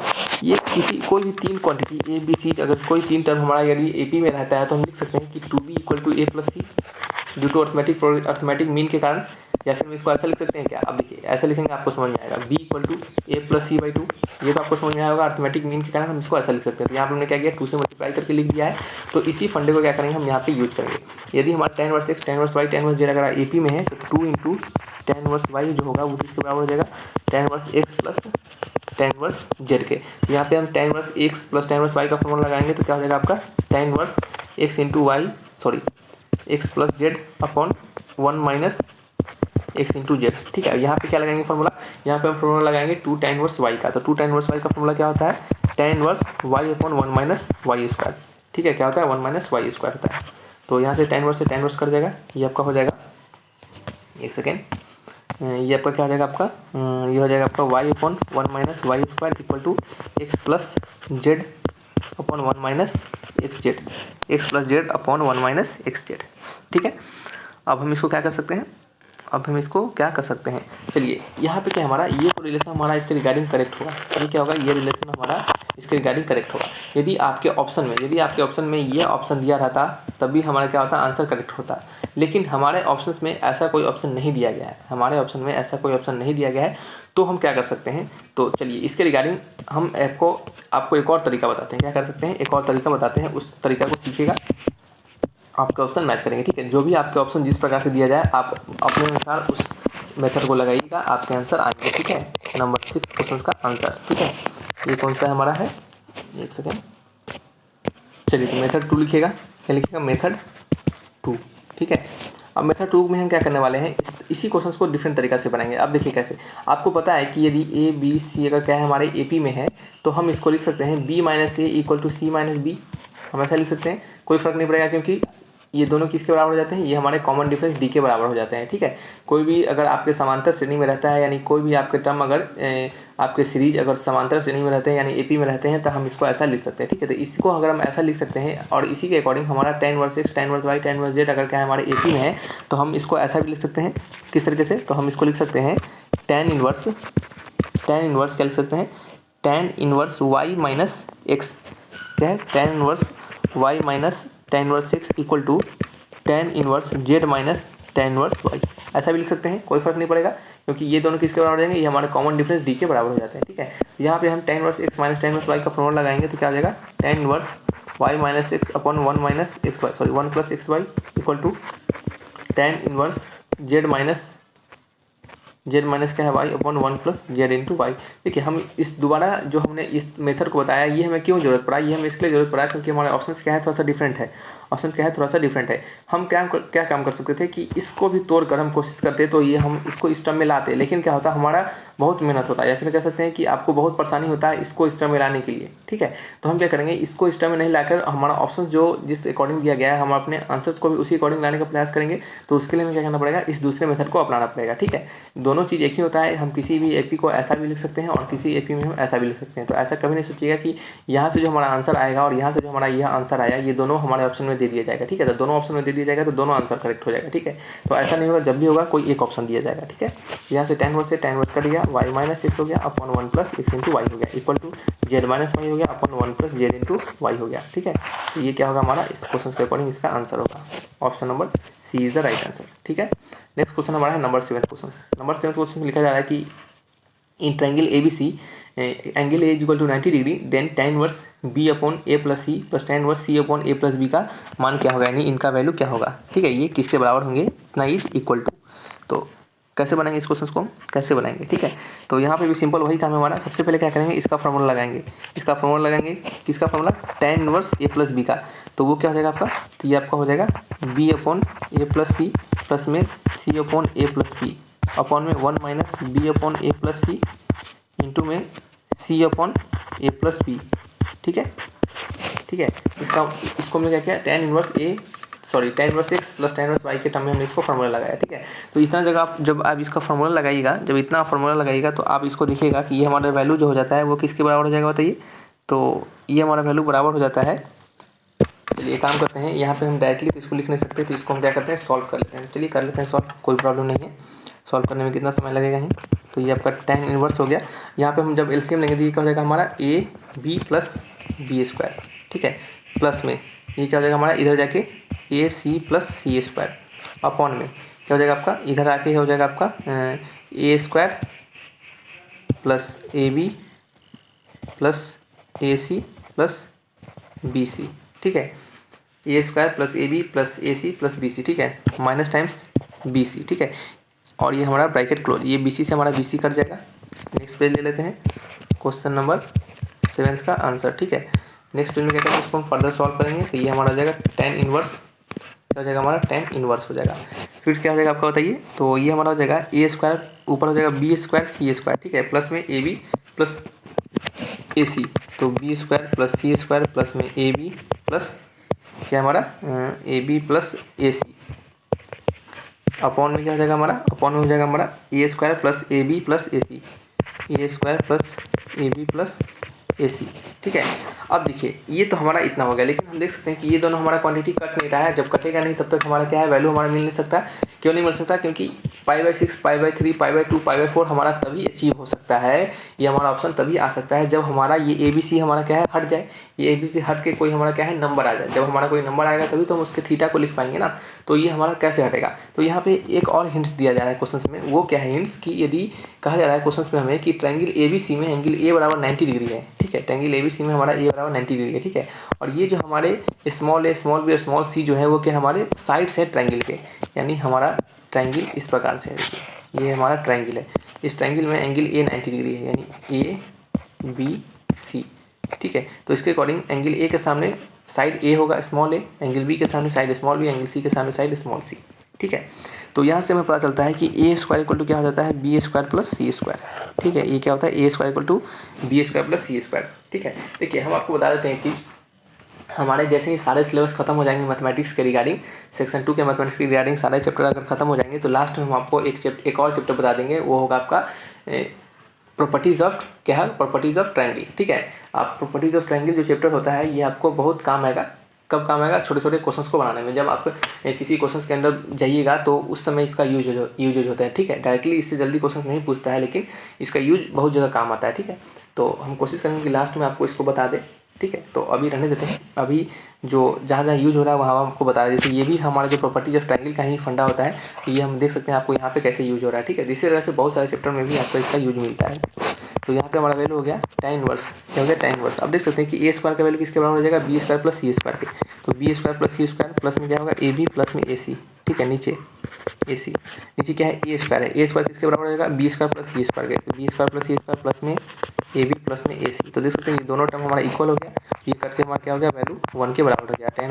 ये कोई भी 3 क्वांटिटी A B C, अगर कोई 3 टर्म हमारा यदि AP में रहता है तो हम लिख सकते हैं कि 2B equal to A plus C due to arithmetic mean के कारण। या फिर हम इसको ऐसा लिख सकते हैं क्या, अब देखिए ऐसा लिखेंगे आपको समझ में आएगा, B equal to A plus C/2। ये तो आपको समझ में आएगा, अर्थमेटिक मीन के कारण हम इसको ऐसा लिख सकते हैं। तो यहाँ पर हमने क्या किया, 2 से मल्टीप्लाई करके लिख दिया है। तो इसी फंडे को क्या करेंगे हम यहाँ पे यूज करेंगे। यदि हमारा tan inverse x, tan inverse y, tan inverse z अगर AP में है तो 2 इंटू tan इनवर्स y जो होगा वो किसके बराबर हो जाएगा, tan inverse x plus tan inverse z के। यहाँ पे हम tan inverse x plus tan inverse y का फॉर्मूला लगाएंगे तो क्या हो जाएगा आपका tan inverse x into Y, sorry x plus z upon 1 minus x into Z, ठीक है। यहाँ पे क्या लगाएंगे फॉर्मूला, यहाँ पे हम फॉर्मूला लगाएंगे 2 tan इनवर्स y का। तो 2 tan इनवर्स y का फॉर्मूला क्या होता है, tan inverse y upon 1 minus Y square, ठीक है। क्या होता है 1 माइनस वाई स्क्वायर होता है। तो यहाँ से tan इनवर्स से tan इनवर्स कर जाएगा, ये आपका हो जाएगा, एक सेकेंड, ये आपका क्या हो जाएगा आपका, ये हो जाएगा आपका y upon 1 minus Y square equal to X plus Z upon 1 minus X Z, X plus Z upon 1 minus X Z, ठीक है। अब हम इसको क्या कर सकते हैं, अब हम इसको क्या कर सकते हैं, चलिए यहाँ पे क्या हमारा ये तो रिलेशन हमारा इसके रिगार्डिंग करेक्ट होगा। ये क्या होगा, ये रिलेशन हमारा इसके रिगार्डिंग करेक्ट होगा। यदि आपके ऑप्शन में ये ऑप्शन दिया रहता तब भी हमारा क्या होता, आंसर करेक्ट होता। लेकिन हमारे ऑप्शन में ऐसा कोई ऑप्शन नहीं दिया गया है, तो हम क्या कर सकते हैं, तो चलिए इसके रिगार्डिंग हम आपको एक और तरीका बताते हैं। क्या कर सकते हैं, एक और तरीका बताते हैं, उस तरीका को सीखिएगा, आपके ऑप्शन मैच करेंगे। ठीक है, जो भी आपके ऑप्शन जिस प्रकार से दिया जाए आप अपने अनुसार उस मेथड को लगाइएगा, आपके आंसर आएंगे। ठीक है, नंबर 6 क्वेश्चन का आंसर। ठीक है, ये कौन सा हमारा है, एक सेकेंड, चलिए तो मेथड 2 लिखिएगा। क्या लिखिएगा, मेथड 2। ठीक है, अब मेथड 2 में हम क्या करने वाले हैं, इसी क्वेश्चन को डिफरेंट तरीका से बनाएंगे। अब देखिए कैसे, आपको पता है कि यदि ए बी सी अगर क्या है हमारे AP में है, तो हम इसको लिख सकते हैं B - A = C - B। हम ऐसा लिख सकते हैं, कोई फर्क नहीं पड़ेगा, क्योंकि ये दोनों किसके बराबर हो जाते हैं, ये हमारे कॉमन डिफरेंस D के बराबर हो जाते हैं। ठीक है, कोई भी अगर आपके समांतर श्रेणी में रहता है, यानी कोई भी आपके टर्म अगर आपके सीरीज अगर समांतर श्रेणी में रहते हैं यानी AP में रहते हैं, तो हम इसको ऐसा लिख सकते हैं। ठीक है, तो इसको अगर हम ऐसा लिख सकते हैं और इसी के अकॉर्डिंग हमारा tan inverse x, tan inverse y, tan inverse z अगर क्या है हमारे AP में है, तो हम इसको ऐसा भी लिख सकते हैं। किस तरीके से, तो हम इसको लिख सकते हैं tan इनवर्स क्या लिख सकते हैं, tan इनवर्स y - x, क्या है, tan inverse y - tan inverse x = tan inverse z - tan inverse y, ऐसा भी लिख सकते हैं, कोई फर्क नहीं पड़ेगा, क्योंकि ये दोनों किसके बराबर हो जाएंगे, ये हमारे कॉमन डिफरेंस D के बराबर हो जाते हैं। ठीक है, यहाँ पे हम tan inverse x - tan inverse y का फॉर्मूला लगाएंगे, तो क्या हो जाएगा, tan inverse y - x / 1 + xy = tan inverse z minus क्या है y / 1 + z × y। देखिए, हम इस दोबारा जो हमने इस मेथड को बताया, ये हमें क्यों जरूरत पड़ा, ये हमें इसके लिए जरूरत पड़ा क्योंकि हमारे ऑप्शंस क्या है, थोड़ा सा डिफरेंट है। हम क्या काम कर सकते थे कि इसको भी तोड़कर हम कोशिश करते, तो ये हम इसको इस टर्म में लाते, लेकिन क्या होता, हमारा बहुत मेहनत होता है, या फिर कह सकते हैं कि आपको बहुत परेशानी होता है इसको इस टर्म में लाने के लिए। ठीक है, तो हम क्या करेंगे, इसको इस टर्म में नहीं लाकर हमारा ऑप्शन जो जिस अकॉर्डिंग दिया गया है, हम अपने आंसर्स को भी उसी अकॉर्डिंग लाने का प्रयास करेंगे। तो उसके लिए हमें क्या करना पड़ेगा, इस दूसरे मेथड को अपनाना पड़ेगा। ठीक है, दोनों चीज़ एक ही होता है, हम किसी भी AP को ऐसा भी लिख सकते हैं और किसी AP में हम ऐसा भी लिख सकते हैं। तो ऐसा कभी नहीं सोचिएगा कि यहाँ से जो हमारा आंसर आएगा और यहाँ से जो हमारा यह आंसर आया, ये दोनों हमारे ऑप्शन में दे दिया जाएगा। ठीक है, तो दोनों ऑप्शन में दे दिया जाएगा, तो दोनों आंसर करेक्ट हो जाएगा। ठीक है, तो ऐसा नहीं होगा, जब भी होगा कोई एक ऑप्शन दिया जाएगा। ठीक है, यहाँ से tan इनवर्स कट गया, y - x हो गया / 1 + x × y हो गया, = z - y हो गया / 1 + z × y हो गया। ठीक है, तो ये क्या होगा, हमारा इस क्वेश्चन के अकॉर्डिंग इसका आंसर होगा, option number C is the right answer. ठीक है, नेक्स्ट क्वेश्चन हमारा है नंबर 7 क्वेश्चन में लिखा जा रहा है कि in triangle ABC angle A = 90 degree, then tan inverse B / A + C + tan inverse C / A + B का मान क्या होगा, यानी इनका वैल्यू क्या होगा। ठीक है, ये किसके बराबर होंगे, इतना इज इक्वल टू। तो कैसे बनाएंगे इस क्वेश्चन को, कैसे बनाएंगे। ठीक है, तो यहाँ पे भी सिंपल वही काम है हमारा। सबसे पहले क्या करेंगे, इसका फॉर्मूला लगाएंगे, किसका formula, tan inverse A + B का। तो वो क्या हो जाएगा आपका, तो ये आपका हो जाएगा B / A + C प्लस में C / A + B अपॉन में 1 - B / A + C इंटू में C / A + B। ठीक है, इसको हमने क्या किया, tan inverse x + tan inverse y के टर्म में हमने इसको फार्मूला लगाया। ठीक है, तो इतना जगह जब आप इसका फार्मूला लगाइएगा, तो आप इसको देखिएगा कि ये हमारा वैल्यू जो हो जाता है वो किसके बराबर हो जाएगा, बताइए। तो ये हमारा वैल्यू बराबर हो जाता है, चलिए काम करते हैं, यहाँ पे हम डायरेक्टली तो इसको लिख नहीं सकते, तो इसको हम क्या करते हैं, सॉल्व कर लेते हैं। चलिए कर लेते हैं सॉल्व, कोई प्रॉब्लम नहीं है, सॉल्व करने में कितना समय लगेगा ही। तो ये आपका tan इनवर्स हो गया, यहाँ पे हम जब LCM लेंगे तो ये क्या हो जाएगा हमारा AB + B²। ठीक है, प्लस में ये क्या हो जाएगा हमारा, इधर जाके AC + C² अपॉन में क्या हो जाएगा आपका, इधर आके हो जाएगा आपका A² + AB + AC + BC। ठीक है, A² + AB + AC + BC। ठीक है, माइनस टाइम्स BC। ठीक है, और ये हमारा ब्रैकेट क्लोज, ये BC से हमारा BC कट जाएगा। नेक्स्ट पेज ले लेते हैं, क्वेश्चन नंबर 7 का आंसर। ठीक है, नेक्स्ट पेज में क्या करेंगे, इसको हम फर्दर सॉल्व करेंगे। तो ये हमारा हो जाएगा tan इनवर्स, क्या हो जाएगा हमारा tan इनवर्स हो जाएगा। फिर क्या हो जाएगा आपका बताइए, तो ये हमारा हो जाएगा A² ऊपर हो जाएगा B² C²। ठीक है, प्लस में AB + AC, तो B² + C² प्लस में AB प्लस क्या हमारा AB + AC अपॉन में क्या हो जाएगा हमारा, अपॉन में हो जाएगा हमारा A² + AB + AC, A² + AB + AC। ठीक है, अब देखिए ये तो हमारा इतना हो गया, लेकिन हम देख सकते हैं कि ये दोनों हमारा क्वांटिटी कट नहीं रहा है। जब कटेगा नहीं तब तक हमारा क्या है, वैल्यू हमारा मिल नहीं सकता। क्यों नहीं मिल सकता, क्योंकि π/6, π/3, π/2, π/4 हमारा तभी अचीव हो सकता है, ये हमारा ऑप्शन तभी आ सकता है जब हमारा ये ABC हमारा क्या है हट जाए, ये ABC हट के कोई हमारा क्या है नंबर आ जाए। जब हमारा कोई नंबर आएगा तभी तो हम उसके थीटा को लिख पाएंगे ना, तो ये हमारा कैसे हटेगा। तो यहाँ पे एक और हिंट्स दिया जा रहा है क्वेश्चन में, वो क्या है हिंट्स कि यदि कहा जा रहा है क्वेश्चन में हमें कि ट्रायंगल ABC में एंगल A बराबर 90 डिग्री है, ठीक है, ट्रायंगल ABC में हमारा A बराबर 90 डिग्री है, ठीक है, और ये जो हमारे स्मॉल a, स्मॉल b और स्मॉल c जो है वो क्या हमारे साइड्स है ट्रायंगल के, यानी हमारा ट्रायंगल इस प्रकार से है, देखिए ये हमारा ट्रायंगल है, इस ट्रायंगल में एंगल A 90 डिग्री है, यानी ABC, ठीक है। तो इसके अकॉर्डिंग एंगल A के सामने साइड A होगा स्मॉल a, एंगल B के सामने side small b, angle C के सामने साइड स्मॉल c, ठीक है। तो यहाँ से हमें पता चलता है कि A² क्या हो जाता है B² प्लस C², ठीक है, ये क्या होता है A² B² प्लस C², ठीक है। देखिए हम आपको बता देते हैं एक चीज़, हमारे जैसे ही सारे सिलेबस खत्म हो जाएंगे मैथमेटिक्स के रिगार्डिंग, सेक्शन 2 के मैथमेटिक्स के रिगार्डिंग सारे चैप्टर अगर खत्म हो जाएंगे तो लास्ट में हम आपको एक और चैप्टर बता देंगे, वो होगा आपका प्रॉपर्टीज़ ऑफ क्या है प्रॉपर्टीज़ ऑफ ट्रायंगल, ठीक है। आप प्रॉपर्टीज़ ऑफ ट्रायंगल जो चैप्टर होता है ये आपको बहुत काम आएगा। कब काम आएगा? छोटे छोटे क्वेश्चंस को बनाने में। जब आप किसी क्वेश्चंस के अंदर जाइएगा तो उस समय इसका यूज होता है, ठीक है। डायरेक्टली इससे जल्दी क्वेश्चंस नहीं पूछता है, लेकिन इसका यूज बहुत जगह काम आता है, ठीक है। तो हम कोशिश करेंगे कि लास्ट में आपको इसको बता दें, ठीक है। तो अभी रहने देते हैं, अभी जो जहाँ जहाँ यूज हो रहा है वहाँ आपको बता रहे हैं। जैसे ये भी हमारा जो प्रॉपर्टीज ऑफ ट्रायंगल का ही फंडा होता है, तो ये हम देख सकते हैं आपको यहाँ पे कैसे यूज हो रहा है, ठीक है। इसी तरह से बहुत सारे चैप्टर में भी आपको इसका यूज मिलता है। तो यहाँ पे हमारा वैल्यू हो गया tan इनवर्स, क्या हो गया tan इनवर्स। अब देख सकते हैं कि A² का वैल्यू किसके बराबर हो जाएगा B² प्लस C² के, तो B² प्लस C² प्लस में क्या होगा AB प्लस में AC, ठीक है। नीचे AC, नीचे क्या है A² है, A² किसके बराबर हो जाएगा B² प्लस C² के, तो B² प्लस C² प्लस में AB प्लस में AC। तो देख सकते हैं ये दोनों टर्म हमारा इक्वल हो गया, ये करके हमारा क्या हो गया वैल्यू 1 के बराबर हो गया। tan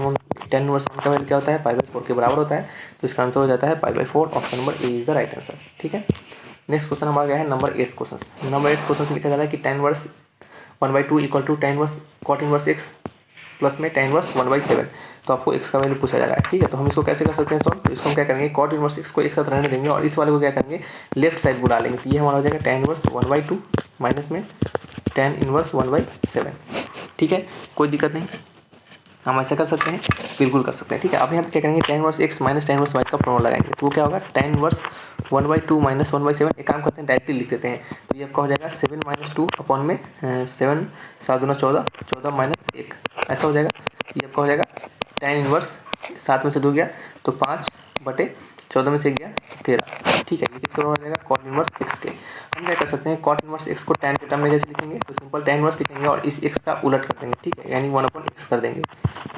इनवर्स 1 का वैल्यू क्या होता है π/4 के बराबर होता है, तो इसका आंसर हो जाता है π/4। Option number A is the right answer, ठीक है। नेक्स्ट क्वेश्चन हमारा क्या है नंबर 8 क्वेश्चन। नंबर 8 क्वेश्चन में लिखा जा रहा है कि tan inverse 1/2 equal to tan inverse cot inverse x plus में tan इनवर्स 1/7। तो आपको x का वैल्यू पूछा जा रहा है, ठीक है। तो हम इसको कैसे कर सकते हैं सॉल्व, तो इसको हम क्या करेंगे cot इनवर्स x को एक साथ रहने देंगे और इस वाले को क्या करेंगे लेफ्ट साइड बुला लेंगे। तो ये हमारा हो जाएगा tan इनवर्स 1/2 माइनस में tan इनवर्स 1/7, ठीक है। कोई दिक्कत नहीं, हम ऐसा कर सकते हैं, बिल्कुल कर सकते हैं, ठीक है। अब यहाँ पे क्या करेंगे tan inverse x minus tan inverse y का प्रोडक्ट लगाएंगे, तो वो क्या होगा tan इनवर्स 1/2 माइनस 1/7। एक काम करते हैं डायरेक्टली लिख देते हैं, तो ये आपका हो जाएगा 7 माइनस 2 अपॉन में 7 7 दूना 14, 14 माइनस 1, ऐसा हो जाएगा। ये आपका हो जाएगा tan इनवर्स 7 में से 2 गया तो 5/14 में से गया 13, ठीक है। ये किसका हो जाएगा cot इनवर्स x के। हम क्या कर सकते हैं cot इनवर्स x को tan के टर्म में कैसे लिखेंगे, तो सिंपल tan इनवर्स लिखेंगे और इस x का उलट कर देंगे, ठीक है, यानी 1/x कर देंगे।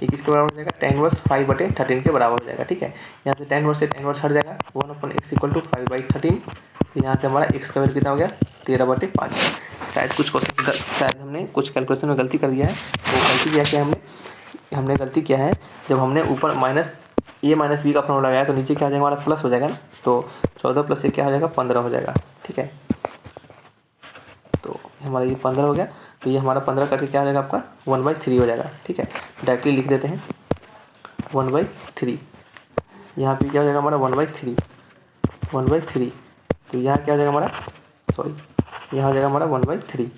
ये किसके बराबर हो जाएगा tan इनवर्स 5/13 के बराबर हो जाएगा, ठीक है। यहाँ से tan इनवर्स से tan इनवर्स हट जाएगा 1/x इक्वल टू 5/13। तो यहाँ से हमारा x का वैल्यू कितना हो गया 13/5। शायद कुछ क्वेश्चन शायद हमने कुछ कैलकुलेशन में गलती कर दिया है। तो गलती किया क्या हमने गलती किया है, जब हमने ऊपर माइनस a माइनस b का फॉर्मूला लगाया तो नीचे क्या हो जाएगा हमारा प्लस हो जाएगा ना, तो 14 प्लस 1 क्या हो जाएगा 15 हो जाएगा, ठीक है। तो हमारा ये 15 हो गया, तो ये हमारा 15 करके क्या हो जाएगा आपका 1/3 हो जाएगा, ठीक है। डायरेक्टली लिख देते हैं 1/3। यहाँ पे क्या हो जाएगा हमारा 1/3। तो यहाँ क्या हो जाएगा हमारा यहाँ हो जाएगा हमारा 1/3।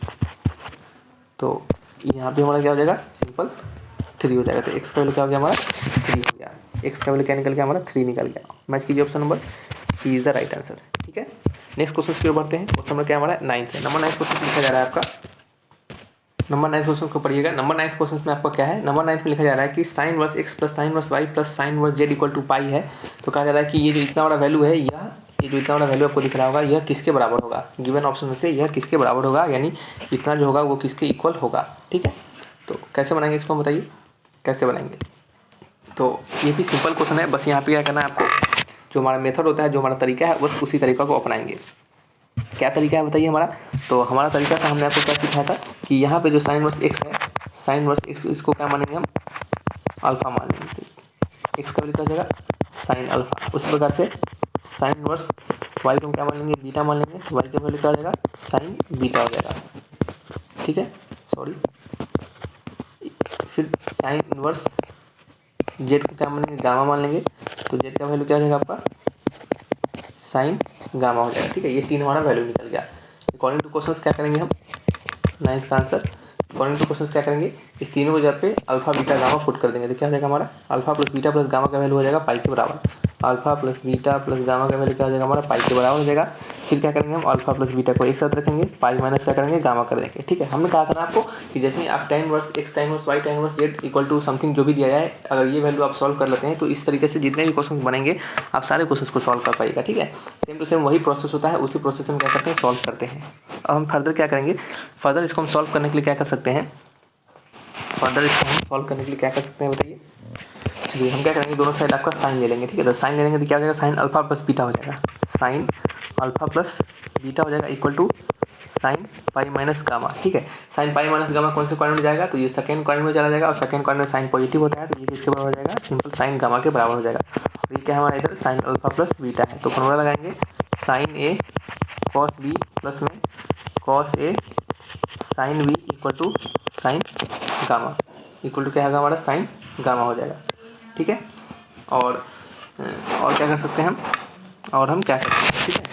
तो यहाँ पे हमारा क्या हो जाएगा सिंपल 3 हो जाएगा। तो x का वैल्यू क्या हो गया हमारा 3 हो गया, x का वैल्यू क्या निकल गया हमारा 3 निकल गया। मैच कीजिए option number C is the right answer, ठीक है। नेक्स्ट क्वेश्चन की ओर बढ़ते हैं। क्वेश्चन नंबर क्या हमारा 9th है। नंबर 9th क्वेश्चन लिखा जा रहा है आपका, नंबर 9th क्वेश्चन को पढ़िएगा। नंबर 9th क्वेश्चन में आपका क्या है, नंबर 9th में लिखा जा रहा है कि sin inverse x plus sin inverse y plus sin inverse z equal to pi है। तो कहा जा रहा है कि ये जो इतना बड़ा वैल्यू है ये जो इतना बड़ा वैल्यू आपको दिख रहा होगा यह किसके बराबर होगा। गिवन ऑप्शन में से यह किसके बराबर होगा, यानी इतना जो होगा वो किसके इक्वल होगा, ठीक है। तो कैसे बनाएंगे इसको बताइए, कैसे बनाएंगे। तो ये भी सिंपल क्वेश्चन है, बस यहाँ पे क्या करना है आपको, जो हमारा मेथड होता है, जो हमारा तरीका है, बस उसी तरीका को अपनाएंगे। क्या तरीका है बताइए हमारा। तो हमारा तरीका था, हमने आपको क्या सिखाया था कि यहाँ पे जो sin इनवर्स x है, sin इनवर्स x इसको क्या मानेंगे हम अल्फा मान लेंगे। x का वैल्यू क्या हो जाएगा sin अल्फा। उसी प्रकार से sin इनवर्स y को हम क्या मान लेंगे बीटा मान लेंगे, तो y का वैल्यू क्या हो जाएगा sin बीटा हो जाएगा, ठीक है। फिर sin इनवर्स z को क्या मानेंगे गामा मान लेंगे, तो z का वैल्यू क्या हो जाएगा आपका sin गामा हो जाएगा, ठीक है। ये 3 हमारा वैल्यू निकल गया। अकॉर्डिंग टू क्वेश्चंस क्या करेंगे हम 9th का आंसर, अकॉर्डिंग टू क्वेश्चंस क्या करेंगे, इस तीनों को जगह पे अल्फा बीटा गामा पुट कर देंगे। तो क्या हो जाएगा हमारा alpha plus beta plus gamma का वैल्यू हो जाएगा पाई के बराबर। Alpha plus beta plus gamma का वैल्यू क्या हो जाएगा हमारा पाई के बराबर हो जाएगा। फिर क्या करेंगे हम अल्फा प्लस बीटा को एक साथ रखेंगे, पाई माइनस क्या करेंगे गामा कर देंगे। ठीक है, हमने कहा था ना आपको कि जैसे ही आप tan inverse x tan inverse y tan inverse z equal to something जो भी दिया जाए, अगर ये वैल्यू आप सॉल्व कर लेते हैं तो इस तरीके से जितने भी क्वेश्चन बनेंगे आप सारे क्वेश्चन को सॉल्व कर पाइएगा। ठीक है, सेम टू सेम वही प्रोसेस होता है, उसी प्रोसेस में क्या करते हैं सॉल्व करते हैं। अब हम फर्दर क्या करेंगे, फर्दर इसको हम सॉल्व करने के लिए क्या कर सकते हैं, फर्दर इसको हम सॉल्व करने के लिए क्या कर सकते हैं बताइए। चलिए हम क्या करेंगे, दोनों साइड आपका साइन ले लेंगे। ठीक है, तो साइन ले लेंगे तो क्या हो जाएगा, साइन अल्फा प्लस बीटा हो जाएगा, साइन अल्फा प्लस बीटा हो जाएगा equal to sine pi minus gamma. ठीक है, साइन पाई माइनस गामा कौन से क्वाड्रेंट में जाएगा, तो ये सेकंड क्वाड्रेंट में चला जाएगा, और सेकंड क्वाड्रेंट में साइन पॉजिटिव होता है तो ये किसके बराबर हो जाएगा, सिंपल साइन गामा के बराबर हो जाएगा। तो ये क्या हमारा इधर साइन अल्फा प्लस बीटा है, तो फॉर्मूला लगाएंगे sine A cos B plus में cos A sine B equal to sine gamma equal to क्या होगा हमारा साइन गामा हो जाएगा। ठीक है, और क्या कर सकते हैं हम, और हम क्या करते हैं। ठीक है,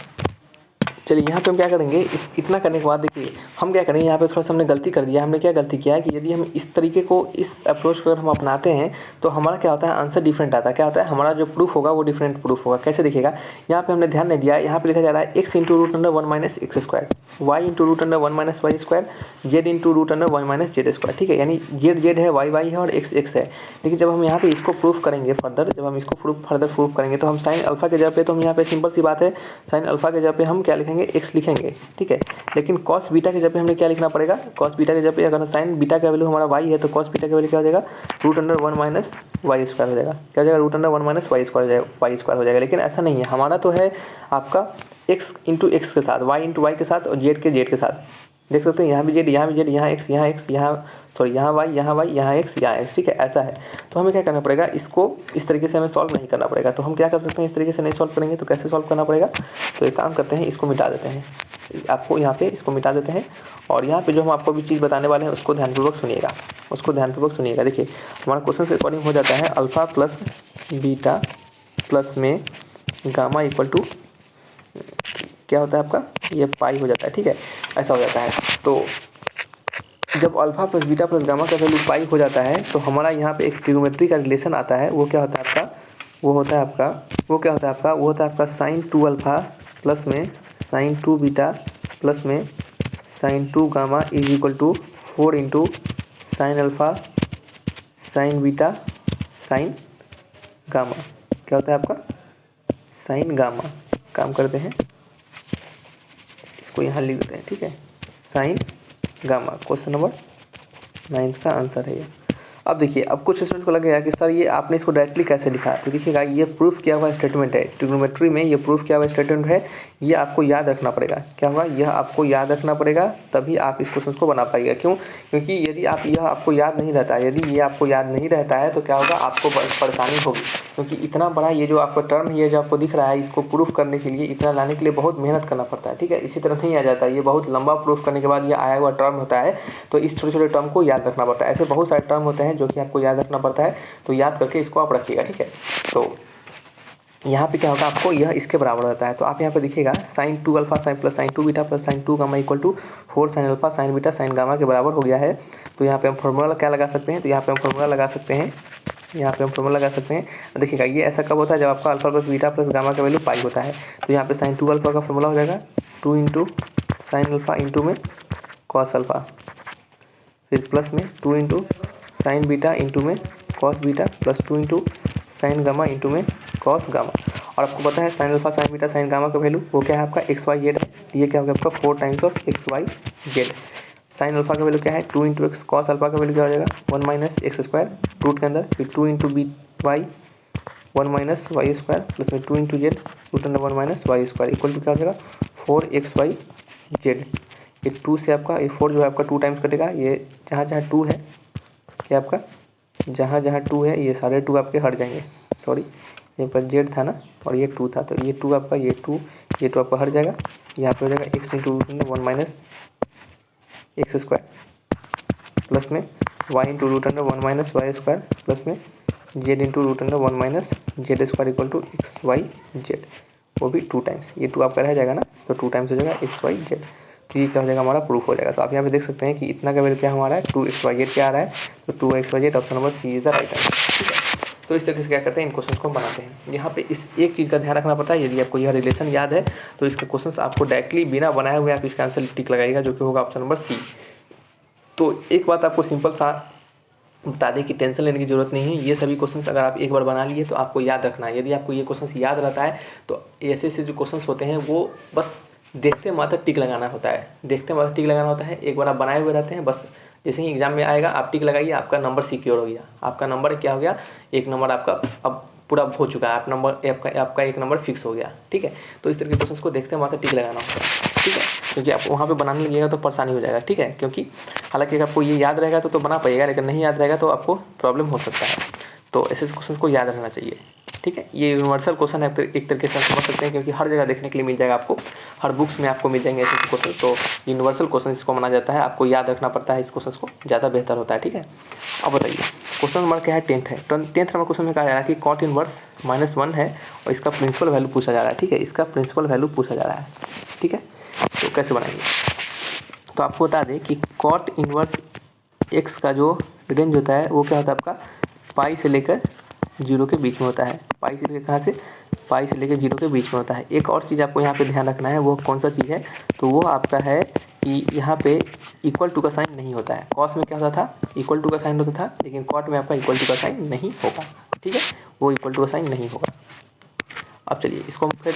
चलिए यहाँ पे हम क्या करेंगे, इतना करने के बाद देखिए हम क्या करेंगे, यहाँ पे थोड़ा सा हमने गलती कर दिया। हमने क्या गलती किया है कि यदि हम इस तरीके को, इस अप्रोच को अगर हम अपनाते हैं तो हमारा क्या होता है आंसर डिफरेंट आता है। क्या होता है, हमारा जो प्रूफ होगा वो डिफरेंट प्रूफ होगा। कैसे दिखेगा, यहाँ पे हमने ध्यान नहीं दिया, यहाँ पे लिखा जा रहा है x into root under 1 minus x square, Y into root under 1 minus Y square, Z into root under 1 minus Z square. ठीक है, यानी जेड जेड है, वाई वाई है और एक्स एक्स है। लेकिन जब हम यहाँ पे इसको प्रूफ करेंगे फर्दर, जब हम इसको फर्दर प्रूफ करेंगे तो हम साइन अल्फा के जगह पे, तो हम यहाँ पे सिंपल सी बात है साइन अल्फा के जगह पे हम क्या लिखेंगे, एक्स लिखेंगे। ठीक है, लेकिन कॉस बीटा के जगह पे हमें क्या लिखना पड़ेगा, कॉस बीटा के जगह पे अगर साइन बीटा का वैल्यू हमारा वाई है तो कॉस बीटा का वैल्यू क्या हो जाएगा, root under 1 minus Y square हो जाएगा। क्या हो जाएगा, root under 1 minus Y square हो जाएगा। लेकिन ऐसा नहीं है, हमारा तो है आपका एक्स इंटू एक्स के साथ, वाई इंटू वाई के साथ और जेड के साथ। देख सकते हैं यहाँ भी जेड, यहाँ भी जेड, यहाँ एक्स, यहाँ एक्स, यहाँ वाई, यहाँ एक्स, यहाँ एक्स। ठीक है, ऐसा है। तो हमें क्या करना पड़ेगा, इसको इस तरीके से हमें सॉल्व नहीं करना पड़ेगा। तो हम क्या कर सकते हैं, इस तरीके से नहीं सॉल्व करेंगे तो कैसे सॉल्व करना पड़ेगा, तो एक काम करते हैं, इसको मिटा देते हैं, आपको यहाँ पे इसको मिटा देते हैं। और यहाँ पे जो हम आपको भी चीज़ बताने वाले हैं उसको ध्यानपूर्वक सुनिएगा। देखिए हमारा क्वेश्चन के अकॉर्डिंग हो जाता है अल्फा प्लस बीटा प्लस में गामा इक्वल टू क्या होता है आपका, ये पाई हो जाता है। ठीक है, ऐसा हो जाता है। तो जब alpha plus beta plus gamma का वैल्यू पाई हो जाता है तो हमारा यहाँ पे एक ट्रिग्नोमेट्री का रिलेशन आता है। वो क्या होता है आपका, वो होता है आपका साइन 2 अल्फा प्लस में साइन 2 बीटा प्लस में sine 2 gamma is equal to 4 into sine alpha sine beta sine gamma. क्या होता है आपका साइन गामा। काम करते हैं, इसको यहाँ लिख देते हैं। ठीक है, साइन गामा क्वेश्चन नंबर 9 का आंसर है ये। अब देखिए, अब कुछ स्टूडेंट को लगेगा कि सर ये आपने इसको डायरेक्टली कैसे लिखा, तो देखिएगा ये प्रूफ किया हुआ स्टेटमेंट है। ट्रिग्नोमेट्री में ये प्रूफ किया हुआ स्टेटमेंट है, ये आपको याद रखना पड़ेगा। क्या होगा, यह आपको याद रखना पड़ेगा, तभी आप इस क्वेश्चन को बना पाइएगा। क्यों, क्योंकि यदि यह आपको याद नहीं रहता है, यदि ये आपको याद नहीं रहता है तो क्या होगा, आपको परेशानी होगी। क्योंकि इतना बड़ा ये जो आपका टर्म है, ये जो आपको दिख रहा है, इसको प्रूफ करने के लिए, इतना लाने के लिए बहुत मेहनत करना पड़ता है। ठीक है, इसी तरह नहीं आ जाता है, ये बहुत लंबा प्रूफ करने के बाद ये आया हुआ टर्म होता है। तो इस छोटे छोटे टर्म को याद रखना पड़ता है। ऐसे बहुत सारे टर्म होते हैं जो कि आपको याद रखना पड़ता है, तो याद करके इसको आप रखिएगा। ठीक है, तो यहाँ पे क्या होगा, आपको यह इसके बराबर रहता है। तो आप यहाँ पे देखिएगा sine 2 alpha sine plus sine 2 beta plus sine 2 gamma equal to 4 sine alpha sine beta sine gamma के बराबर हो गया है। तो यहाँ पे हम फॉर्मूला क्या लगा सकते हैं, तो यहाँ पे हम फॉर्मूला लगा सकते हैं, देखिएगा ये ऐसा कब होता है, जब आपका alpha plus beta plus gamma का वैल्यू पाई होता है। तो यहाँ पे साइन 2 अल्फा का फॉर्मूला हो जाएगा 2 इंटू साइन अल्फा इंटू में कॉस अल्फा, फिर प्लस में 2 इंटू साइन बीटा इंटू में cos beta plus 2 into sine gamma into में कॉस गामा। और आपको पता है sign alpha sine beta sine gamma का वैल्यू वो क्या है आपका एक्स वाई जेड है। ये क्या होगा आपका 4 times of X Y Z. Sine alpha का वैल्यू क्या है 2 इंटू एक्स, कॉस अल्फा का वैल्यू क्या हो जाएगा 1 माइनस एक्स स्क्वायर रूट के अंदर, फिर 2 into B Y 1 minus Y square plus में 2 into Z root under 1 minus Y square equal to क्या हो जाएगा 4 एक्स वाई जेड। ये 2 से आपका ये 4 जो है आपका 2 टाइम्स कटेगा, ये जहाँ जहाँ 2 है, क्या आपका जहाँ जहाँ 2 है ये सारे 2 आपके हट जाएंगे। सॉरी, यहाँ पर जेड था ना और ये 2 था, तो ये 2 आपका ये 2 आपका हट जाएगा। यहाँ पे हो जाएगा x into root under 1 minus x square plus में y into root under 1 minus Y square plus में z into root under 1 minus Z square equal to x Y z, वो भी 2 टाइम्स। ये 2 आपका रह जाएगा ना, तो 2 टाइम्स हो जाएगा एक्स वाई जेड। तो ये क्या हो जाएगा हमारा प्रूफ हो जाएगा। तो आप यहाँ पे देख सकते हैं कि इतना का वैल्यू क्या हमारा है 2 एक्स वाई जेड क्या आ रहा है, तो 2 X Y Z option number C is the right answer. ठीक है, तो इस तरीके से क्या करते हैं, इन क्वेश्चन को बनाते हैं। यहाँ पे इस एक चीज़ का ध्यान रखना पड़ता है, यदि आपको यह रिलेशन याद है तो इसका क्वेश्चन आपको डायरेक्टली बिना बनाए हुए आप इसका आंसर टिक लगाइएगा, जो कि होगा ऑप्शन नंबर सी। तो एक बात आपको सिंपल सा बता दें कि टेंशन लेने की जरूरत नहीं है। ये सभी क्वेश्चंस अगर आप एक बार बना लिए तो आपको याद रखना है। यदि आपको ये क्वेश्चंस याद रहता है तो ऐसे ऐसे जो क्वेश्चंस होते हैं वो बस देखते मात्र टिक लगाना होता है, देखते मात्र टिक लगाना होता है। एक बार आप बनाए हुए रहते हैं, बस जैसे ही एग्जाम में आएगा आप टिक लगाइए, आपका नंबर सिक्योर हो गया। आपका नंबर क्या हो गया, एक नंबर आपका अब पूरा हो चुका है, आप नंबर आपका एक नंबर फिक्स हो गया। ठीक है, तो इस तरह के क्वेश्चंस को देखते मात्र टिक लगाना होता है। ठीक है, क्योंकि आप वहाँ पे बनाने लगेगा तो परेशानी हो जाएगा। ठीक है, क्योंकि हालांकि अगर आपको ये याद रहेगा तो बना पाइएगा, लेकिन नहीं याद रहेगा तो आपको प्रॉब्लम हो सकता है। तो ऐसे क्वेश्चन को याद रखना चाहिए। ठीक है, ये यूनिवर्सल क्वेश्चन है एक तरीके से आप समझ सकते हैं, क्योंकि हर जगह देखने के लिए मिल जाएगा आपको, हर बुक्स में आपको मिल जाएंगे ऐसे क्वेश्चन। तो यूनिवर्सल क्वेश्चन इसको माना जाता है, आपको याद रखना पड़ता है इस क्वेश्चन को, ज़्यादा बेहतर होता है। ठीक है, अब बताइए क्वेश्चन नंबर क्या है, 10th है। 10th नंबर क्वेश्चन में कहा जा रहा है कि कॉट इनवर्स -1 है और इसका प्रिंसिपल वैल्यू पूछा जा रहा है। ठीक है, इसका प्रिंसिपल वैल्यू पूछा जा रहा है। ठीक है, तो कैसे बनाएंगे, तो आपको बता दें कि कॉट इनवर्स एक्स का जो रेंज होता है वो क्या होता है आपका पाई से लेकर 0 के बीच में होता है। पाई से लेकर कहाँ से, पाई से लेकर 0 के बीच में होता है। एक और चीज़ आपको यहाँ पे ध्यान रखना है, वो कौन सा चीज़ है, तो वो आपका है कि यहाँ पे इक्वल टू का साइन नहीं होता है। कॉस में क्या होता था, इक्वल टू का साइन होता था, लेकिन कॉट में आपका इक्वल टू का साइन नहीं होगा। ठीक है, वो इक्वल टू का साइन नहीं होगा। अब चलिए इसको हम फिर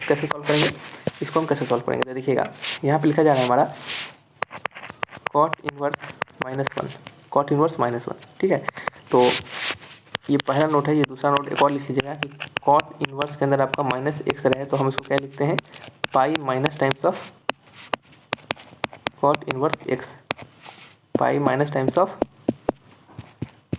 कैसे सॉल्व करेंगे, तो देखिएगा यहाँ पे लिखा जा रहा है हमारा कॉट इनवर्स -1, कॉट इनवर्स -1। ठीक है, तो ये पहला नोट है। ये दूसरा नोट एक और लिख लीजिएगा कि कॉट इनवर्स के अंदर आपका -x रहे तो हम इसको क्या लिखते हैं, pi minus times of cot inverse x, pi minus times of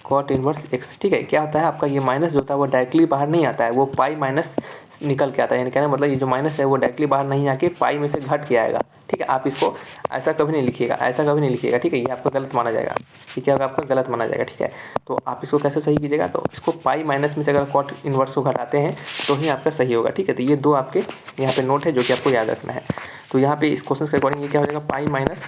cot inverse x। ठीक है, क्या होता है आपका ये माइनस जो होता है वो डायरेक्टली बाहर नहीं आता है, वो पाई माइनस निकल के आता है। यानी कहना मतलब ये जो माइनस है वो डायरेक्टली बाहर नहीं आके पाई में से घट के आएगा। ठीक है, आप इसको ऐसा कभी नहीं लिखिएगा, ऐसा कभी नहीं लिखिएगा। ठीक है, ये आपका गलत माना जाएगा, ठीक है, आपका गलत माना जाएगा। ठीक है, तो आप इसको कैसे सही कीजिएगा, तो इसको पाई माइनस में से अगर कॉट इनवर्स को घटाते हैं तो ही आपका सही होगा। ठीक है, तो ये दो आपके यहाँ पे नोट है जो कि आपको याद रखना है। तो यहाँ पे इस क्वेश्चन के अकॉर्डिंग ये क्या हो जाएगा, पाई माइनस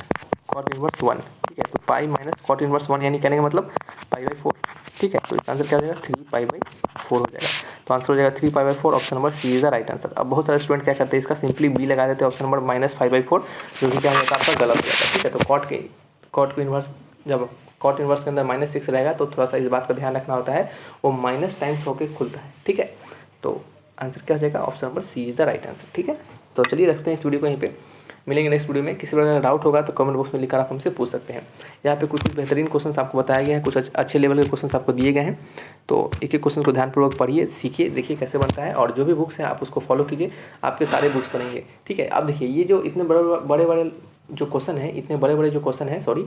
कॉट इनवर्स 1। ठीक है, तो पाई माइनस कॉट इनवर्स 1 यानी कहने का मतलब पाई/4। ठीक है, तो इसका आंसर क्या हो जाएगा, 3π/4 हो जाएगा। तो आंसर हो जाएगा 3π/4, option number C is the right answer. अब बहुत सारे स्टूडेंट क्या करते हैं, इसका सिंपली बी लगा देते हैं, ऑप्शन नंबर -5/4, जो कि क्या हो जाता है आपका गलत हो जाता है। ठीक है, तो कॉट को इनवर्स, जब कॉट इनवर्स के अंदर -6 रहेगा तो थोड़ा सा इस बात का ध्यान रखना होता है, वो माइनस टाइम्स होकर खुलता है। ठीक है, तो आंसर क्या हो जाएगा, option number C is the right answer. ठीक है, तो चलिए रखते हैं इस वीडियो को यहीं पे, मिलेंगे नेक्स्ट वीडियो में। किसी प्रकार का डाउट होगा तो कमेंट बॉक्स में लिखकर आप हमसे पूछ सकते हैं। यहाँ पे कुछ बेहतरीन क्वेश्चंस आपको बताए गए हैं, कुछ अच्छे लेवल के क्वेश्चंस आपको दिए गए हैं। तो एक एक क्वेश्चन को ध्यानपूर्वक पढ़िए, सीखिए, देखिए कैसे बनता है, और जो भी बुक्स हैं आप उसको फॉलो कीजिए, आपके सारे बुक्स बनेंगे। ठीक है, अब देखिए ये जो इतने बड़े बड़े जो क्वेश्चन है, इतने बड़े बड़े जो क्वेश्चन है, सॉरी,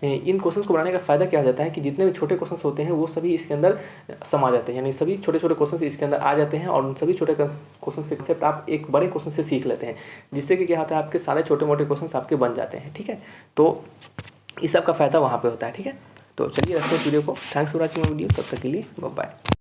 इन क्वेश्चन को बनाने का फ़ायदा क्या हो जाता है कि जितने भी छोटे क्वेश्चन होते हैं वो सभी इसके अंदर समा जाते हैं। यानी सभी छोटे छोटे क्वेश्चन इसके अंदर आ जाते हैं, और उन सभी छोटे क्वेश्चन के कंसेप्ट आप एक बड़े क्वेश्चन से सीख लेते हैं, जिससे कि क्या होता है आपके सारे छोटे मोटे क्वेश्चन आपके बन जाते हैं। ठीक है, तो इस सब का फ़ायदा वहाँ पर होता है। ठीक है, तो चलिए रखते हैं इस वीडियो को। थैंक्स फॉर वॉचिंग वीडियो, तब तक के लिए बाय बाय।